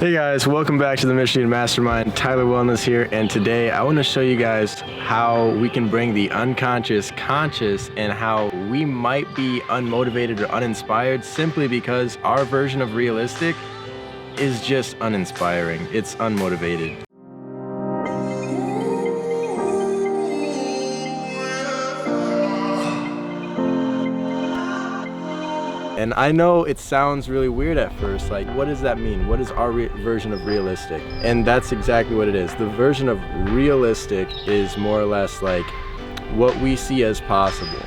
Hey guys, welcome back to the Michigan Mastermind. Tyler Wellness here, and today I want to show you guys how we can bring the unconscious conscious and how we might be unmotivated or uninspired simply because our version of realistic is just uninspiring. It's unmotivated. And I know it sounds really weird at first, like what does that mean? What is our version of realistic? And that's exactly what it is. The version of realistic is more or less like what we see as possible.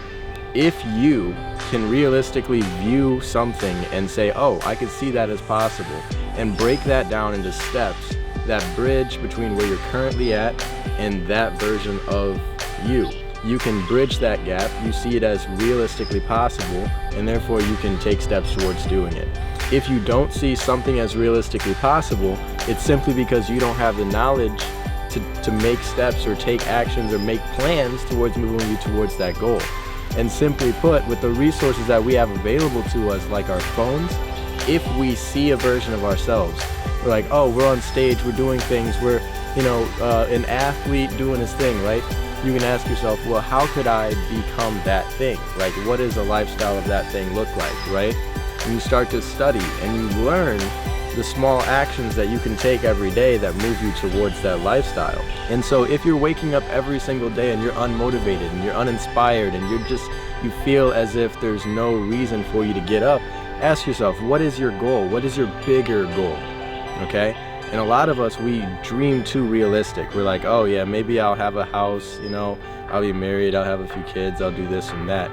If you can realistically view something and say, oh, I could see that as possible, and break that down into steps, that bridge between where you're currently at and that version of you. You can bridge that gap, you see it as realistically possible, and therefore you can take steps towards doing it. If you don't see something as realistically possible, it's simply because you don't have the knowledge to make steps or take actions or make plans towards moving you towards that goal. And simply put, with the resources that we have available to us, like our phones, if we see a version of ourselves, we're like, oh, we're on stage, we're doing things, we're, an athlete doing his thing, right? You can ask yourself, well, how could I become that thing? Like, what does a lifestyle of that thing look like, right? And you start to study and you learn the small actions that you can take every day that move you towards that lifestyle. And so if you're waking up every single day and you're unmotivated and you're uninspired and you feel as if there's no reason for you to get up, ask yourself, what is your goal? What is your bigger goal? Okay? And a lot of us, we dream too realistic. We're like, oh yeah, maybe I'll have a house, I'll be married, I'll have a few kids, I'll do this and that.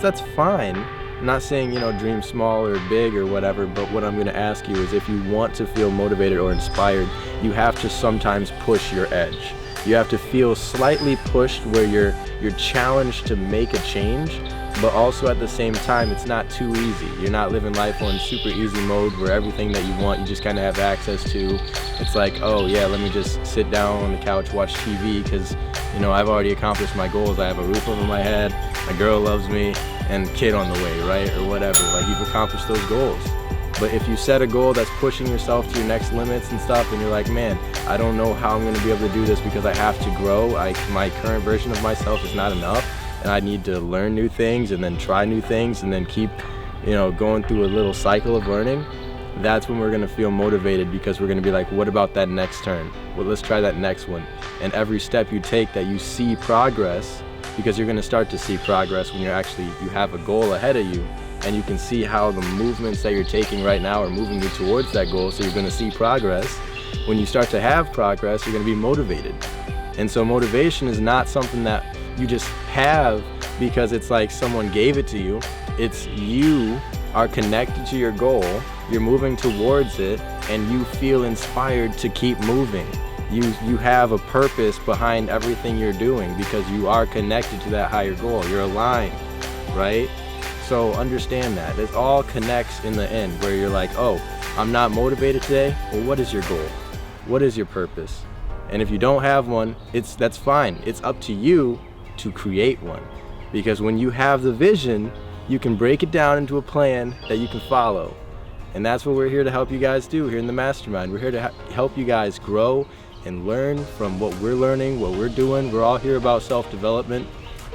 That's fine. I'm not saying, dream small or big or whatever, but what I'm gonna ask you is if you want to feel motivated or inspired, you have to sometimes push your edge. You have to feel slightly pushed where you're challenged to make a change, but also at the same time, it's not too easy. You're not living life on super easy mode where everything that you want, you just kind of have access to. It's like, oh yeah, let me just sit down on the couch, watch TV, because I've already accomplished my goals. I have a roof over my head, my girl loves me, and kid on the way, right? Or whatever, like you've accomplished those goals. But if you set a goal that's pushing yourself to your next limits and stuff, and you're like, man, I don't know how I'm gonna be able to do this because I have to grow. My current version of myself is not enough. And I need to learn new things and then try new things and then keep, going through a little cycle of learning. That's when we're gonna feel motivated because we're gonna be like, what about that next turn? Well, let's try that next one. And every step you take that you see progress, because you're gonna start to see progress when you have a goal ahead of you and you can see how the movements that you're taking right now are moving you towards that goal, so you're gonna see progress. When you start to have progress, you're gonna be motivated. And so motivation is not something that you just have because it's like someone gave it to you. It's you are connected to your goal, you're moving towards it, and you feel inspired to keep moving. You have a purpose behind everything you're doing because you are connected to that higher goal. You're aligned, right? So understand that. It all connects in the end where you're like, oh, I'm not motivated today. Well, what is your goal? What is your purpose? And if you don't have one, that's fine. It's up to you to create one, because when you have the vision, you can break it down into a plan that you can follow. And that's what we're here to help you guys do here in the Mastermind. We're here to help you guys grow and learn from what we're learning, what we're doing. We're all here about self-development.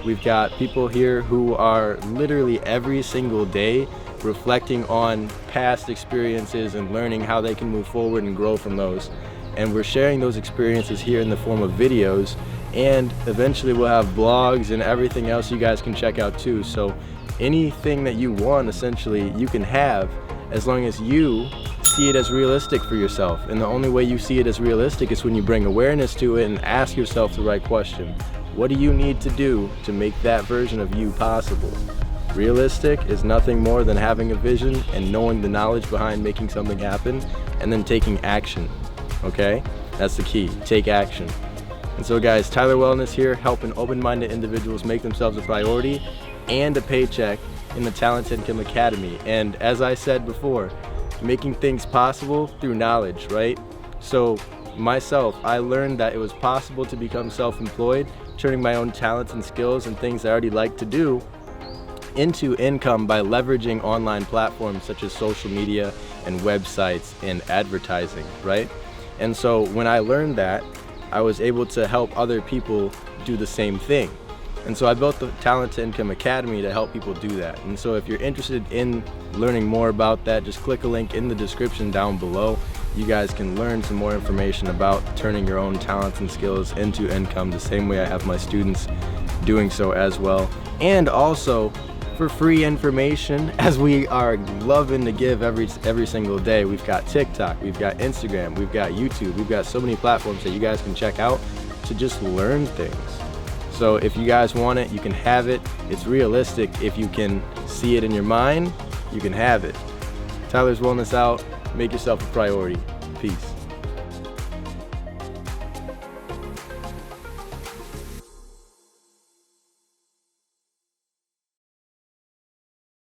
We've got people here who are literally every single day reflecting on past experiences and learning how they can move forward and grow from those. And we're sharing those experiences here in the form of videos, and eventually we'll have blogs and everything else you guys can check out too. So anything that you want, essentially, you can have as long as you see it as realistic for yourself. And the only way you see it as realistic is when you bring awareness to it and ask yourself the right question. What do you need to do to make that version of you possible? Realistic is nothing more than having a vision and knowing the knowledge behind making something happen and then taking action. Okay? That's the key. Take action. And so guys, Tyler Wellness here, helping open-minded individuals make themselves a priority and a paycheck in the Talent Income Academy. And as I said before, making things possible through knowledge, right? So myself, I learned that it was possible to become self-employed, turning my own talents and skills and things I already like to do into income by leveraging online platforms such as social media and websites and advertising, right? And so when I learned that, I was able to help other people do the same thing. And so I built the Talent to Income Academy to help people do that. And so if you're interested in learning more about that, just click a link in the description down below. You guys can learn some more information about turning your own talents and skills into income the same way I have my students doing so as well. And also for free information, as we are loving to give every single day. We've got TikTok, we've got Instagram, we've got YouTube, we've got so many platforms that you guys can check out to just learn things. So if you guys want it, you can have it. It's realistic. If you can see it in your mind, you can have it. Tyler's Wellness out. Make yourself a priority. Peace.